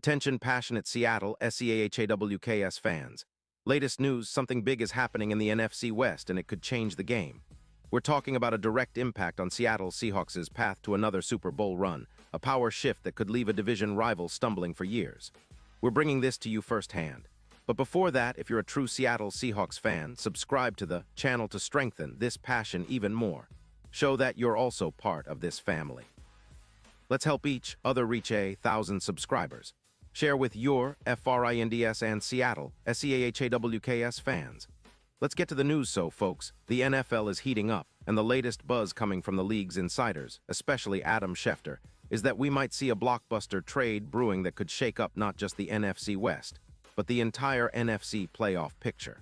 Attention passionate Seattle Seahawks fans. Latest news, something big is happening in the NFC West and it could change the game. We're talking about a direct impact on Seattle Seahawks' path to another Super Bowl run, a power shift that could leave a division rival stumbling for years. We're bringing this to you firsthand. But before that, if you're a true Seattle Seahawks fan, subscribe to the channel to strengthen this passion even more. Show that you're also part of this family. Let's help each other reach 1,000 subscribers. Share with your FRINDS and Seattle SEAHAWKS fans. Let's get to the news folks. The NFL is heating up, and the latest buzz coming from the league's insiders, especially Adam Schefter, is that we might see a blockbuster trade brewing that could shake up not just the NFC West, but the entire NFC playoff picture.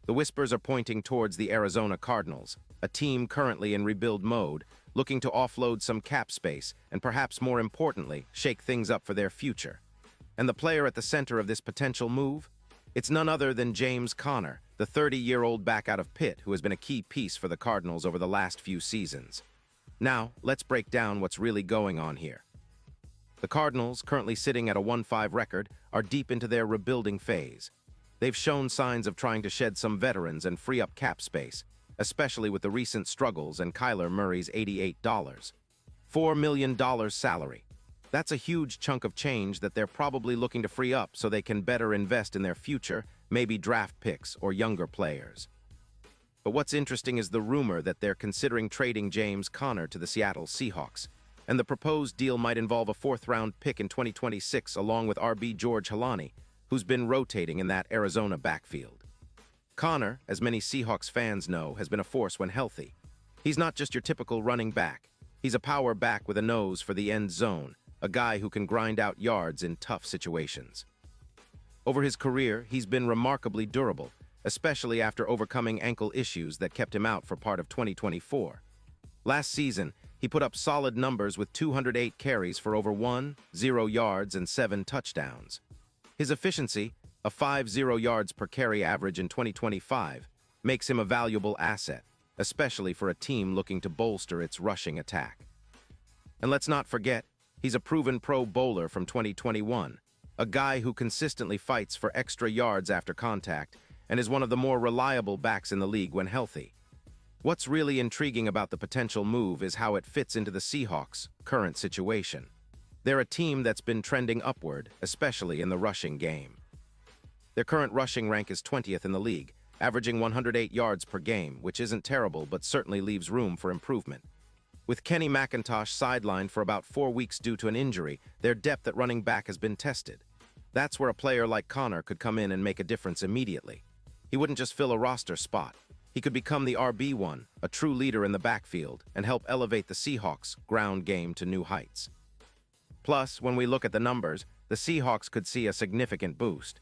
The whispers are pointing towards the Arizona Cardinals, a team currently in rebuild mode, looking to offload some cap space and perhaps more importantly, shake things up for their future. And the player at the center of this potential move? It's none other than James Conner, the 30-year-old back out of Pitt who has been a key piece for the Cardinals over the last few seasons. Now, let's break down what's really going on here. The Cardinals, currently sitting at a 1-5 record, are deep into their rebuilding phase. They've shown signs of trying to shed some veterans and free up cap space, especially with the recent struggles and Kyler Murray's $4 million salary. That's a huge chunk of change that they're probably looking to free up so they can better invest in their future, maybe draft picks or younger players. But what's interesting is the rumor that they're considering trading James Conner to the Seattle Seahawks, and the proposed deal might involve a fourth-round pick in 2026 along with RB George Halani, who's been rotating in that Arizona backfield. Conner, as many Seahawks fans know, has been a force when healthy. He's not just your typical running back. He's a power back with a nose for the end zone, a guy who can grind out yards in tough situations. Over his career, he's been remarkably durable, especially after overcoming ankle issues that kept him out for part of 2024. Last season, he put up solid numbers with 208 carries for over 10 yards and 7 touchdowns. His efficiency, a 50 yards per carry average in 2025, makes him a valuable asset, especially for a team looking to bolster its rushing attack. And let's not forget, he's a proven Pro Bowler from 2021, a guy who consistently fights for extra yards after contact and is one of the more reliable backs in the league when healthy. What's really intriguing about the potential move is how it fits into the Seahawks' current situation. They're a team that's been trending upward, especially in the rushing game. Their current rushing rank is 20th in the league, averaging 108 yards per game, which isn't terrible but certainly leaves room for improvement. With Kenny McIntosh sidelined for about 4 weeks due to an injury, their depth at running back has been tested. That's where a player like Conner could come in and make a difference immediately. He wouldn't just fill a roster spot. He could become the RB1, a true leader in the backfield, and help elevate the Seahawks' ground game to new heights. Plus, when we look at the numbers, the Seahawks could see a significant boost.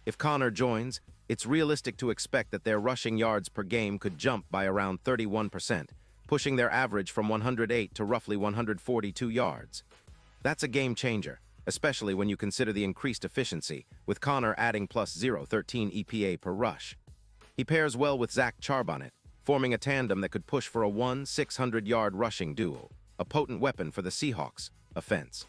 If Conner joins, it's realistic to expect that their rushing yards per game could jump by around 31%, pushing their average from 108 to roughly 142 yards. That's a game changer, especially when you consider the increased efficiency, with Conner adding plus 0.13 EPA per rush. He pairs well with Zach Charbonnet, forming a tandem that could push for a 600-yard rushing duo, a potent weapon for the Seahawks' offense.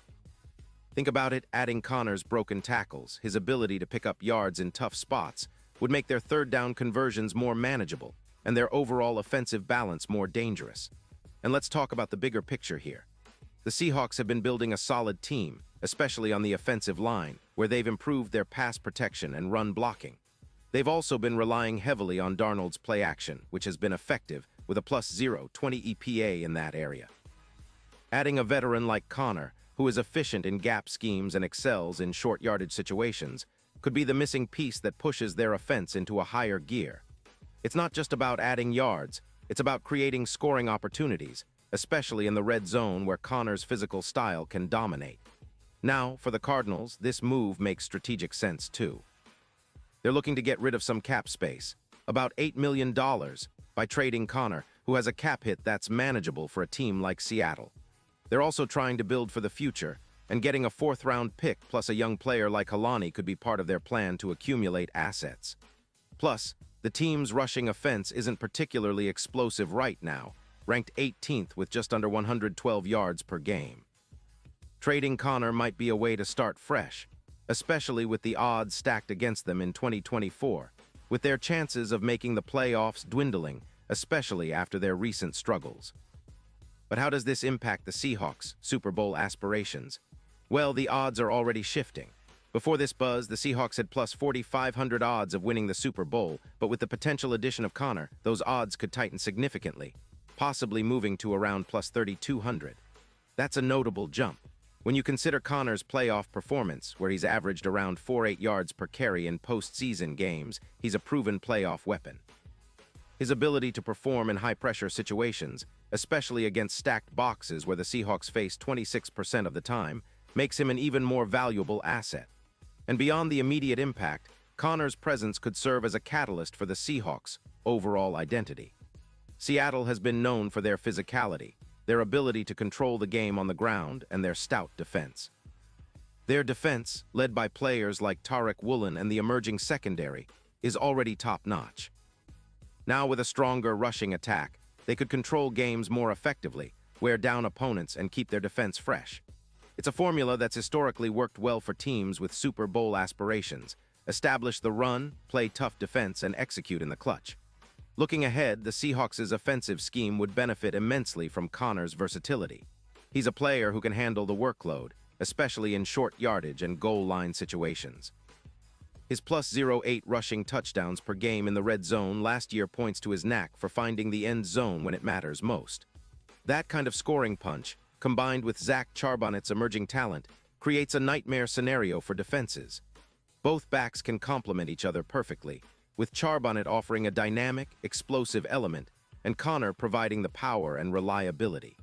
Think about it, adding Conner's broken tackles, his ability to pick up yards in tough spots, would make their third down conversions more manageable and their overall offensive balance more dangerous. And let's talk about the bigger picture here. The Seahawks have been building a solid team, especially on the offensive line, where they've improved their pass protection and run blocking. They've also been relying heavily on Darnold's play action, which has been effective, with a plus 0.20 EPA in that area. Adding a veteran like Conner, who is efficient in gap schemes and excels in short yardage situations, could be the missing piece that pushes their offense into a higher gear. It's not just about adding yards, it's about creating scoring opportunities, especially in the red zone where Conner's physical style can dominate. Now, for the Cardinals, this move makes strategic sense too. They're looking to get rid of some cap space, about $8 million, by trading Conner, who has a cap hit that's manageable for a team like Seattle. They're also trying to build for the future, and getting a fourth-round pick plus a young player like Halani could be part of their plan to accumulate assets. Plus, the team's rushing offense isn't particularly explosive right now, ranked 18th with just under 112 yards per game. Trading Connor might be a way to start fresh, especially with the odds stacked against them in 2024, with their chances of making the playoffs dwindling, especially after their recent struggles. But how does this impact the Seahawks' Super Bowl aspirations? Well, the odds are already shifting. Before this buzz, the Seahawks had plus 4,500 odds of winning the Super Bowl, but with the potential addition of Connor, those odds could tighten significantly, possibly moving to around plus 3,200. That's a notable jump. When you consider Connor's playoff performance, where he's averaged around 4.8 yards per carry in postseason games, he's a proven playoff weapon. His ability to perform in high-pressure situations, especially against stacked boxes where the Seahawks face 26% of the time, makes him an even more valuable asset. And beyond the immediate impact, Connor's presence could serve as a catalyst for the Seahawks' overall identity. Seattle has been known for their physicality, their ability to control the game on the ground, and their stout defense. Their defense, led by players like Tariq Woolen and the emerging secondary, is already top-notch. Now with a stronger rushing attack, they could control games more effectively, wear down opponents, and keep their defense fresh. It's a formula that's historically worked well for teams with Super Bowl aspirations: establish the run, play tough defense, and execute in the clutch. Looking ahead, the Seahawks' offensive scheme would benefit immensely from Connor's versatility. He's a player who can handle the workload, especially in short yardage and goal line situations. His plus 0.8 rushing touchdowns per game in the red zone last year points to his knack for finding the end zone when it matters most. That kind of scoring punch, combined with Zach Charbonnet's emerging talent, creates a nightmare scenario for defenses. Both backs can complement each other perfectly, with Charbonnet offering a dynamic, explosive element, and Connor providing the power and reliability.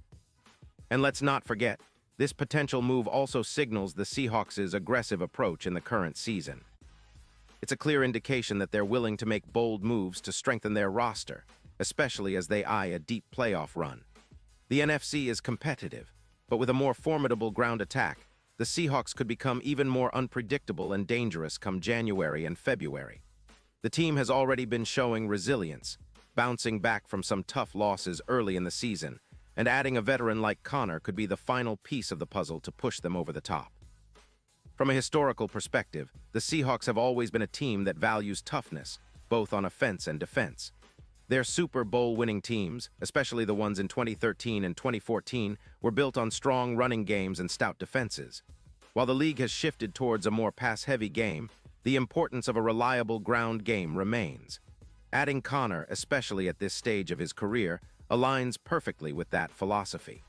And let's not forget, this potential move also signals the Seahawks' aggressive approach in the current season. It's a clear indication that they're willing to make bold moves to strengthen their roster, especially as they eye a deep playoff run. The NFC is competitive, but with a more formidable ground attack, the Seahawks could become even more unpredictable and dangerous come January and February. The team has already been showing resilience, bouncing back from some tough losses early in the season, and adding a veteran like Connor could be the final piece of the puzzle to push them over the top. From a historical perspective, the Seahawks have always been a team that values toughness, both on offense and defense. Their Super Bowl-winning teams, especially the ones in 2013 and 2014, were built on strong running games and stout defenses. While the league has shifted towards a more pass-heavy game, the importance of a reliable ground game remains. Adding Connor, especially at this stage of his career, aligns perfectly with that philosophy.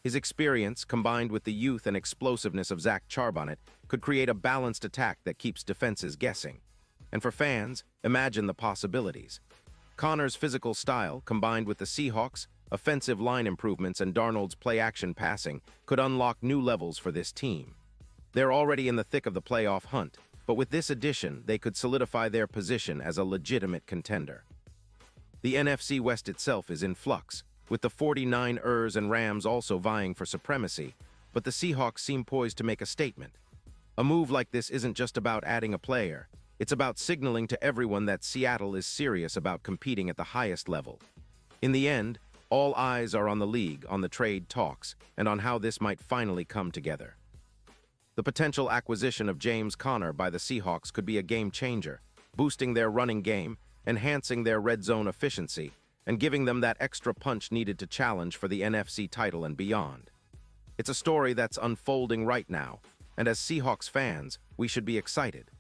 His experience, combined with the youth and explosiveness of Zach Charbonnet, could create a balanced attack that keeps defenses guessing. And for fans, imagine the possibilities. Connor's physical style, combined with the Seahawks' offensive line improvements and Darnold's play-action passing, could unlock new levels for this team. They're already in the thick of the playoff hunt, but with this addition, they could solidify their position as a legitimate contender. The NFC West itself is in flux, with the 49ers and Rams also vying for supremacy, but the Seahawks seem poised to make a statement. A move like this isn't just about adding a player. It's about signaling to everyone that Seattle is serious about competing at the highest level. In the end, all eyes are on the league, on the trade talks, and on how this might finally come together. The potential acquisition of James Conner by the Seahawks could be a game-changer, boosting their running game, enhancing their red zone efficiency, and giving them that extra punch needed to challenge for the NFC title and beyond. It's a story that's unfolding right now, and as Seahawks fans, we should be excited.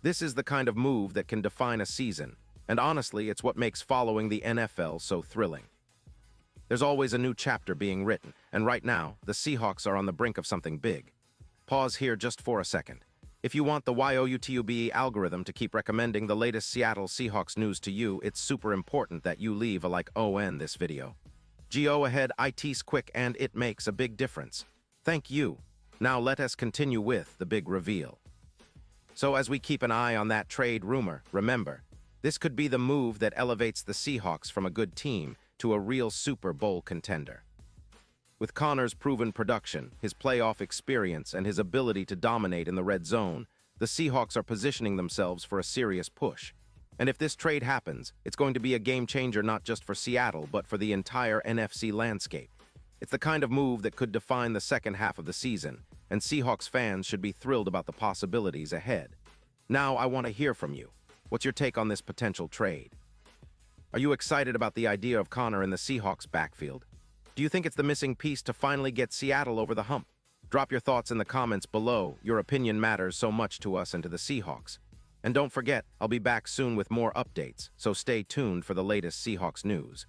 This is the kind of move that can define a season, and honestly, it's what makes following the NFL so thrilling. There's always a new chapter being written, and right now, the Seahawks are on the brink of something big. Pause here just for a second. If you want the YouTube algorithm to keep recommending the latest Seattle Seahawks news to you, it's super important that you leave a like on this video. Go ahead, it's quick and it makes a big difference. Thank you. Now let us continue with the big reveal. So as we keep an eye on that trade rumor, remember, this could be the move that elevates the Seahawks from a good team to a real Super Bowl contender. With Connor's proven production, his playoff experience, and his ability to dominate in the red zone, the Seahawks are positioning themselves for a serious push. And if this trade happens, it's going to be a game changer not just for Seattle, but for the entire NFC landscape. It's the kind of move that could define the second half of the season, and Seahawks fans should be thrilled about the possibilities ahead. Now, I want to hear from you. What's your take on this potential trade? Are you excited about the idea of Connor in the Seahawks backfield? Do you think it's the missing piece to finally get Seattle over the hump? Drop your thoughts in the comments below. Your opinion matters so much to us and to the Seahawks. And don't forget, I'll be back soon with more updates, so stay tuned for the latest Seahawks news.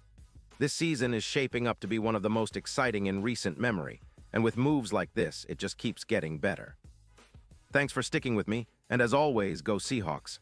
This season is shaping up to be one of the most exciting in recent memory, and with moves like this, it just keeps getting better. Thanks for sticking with me, and as always, go Seahawks.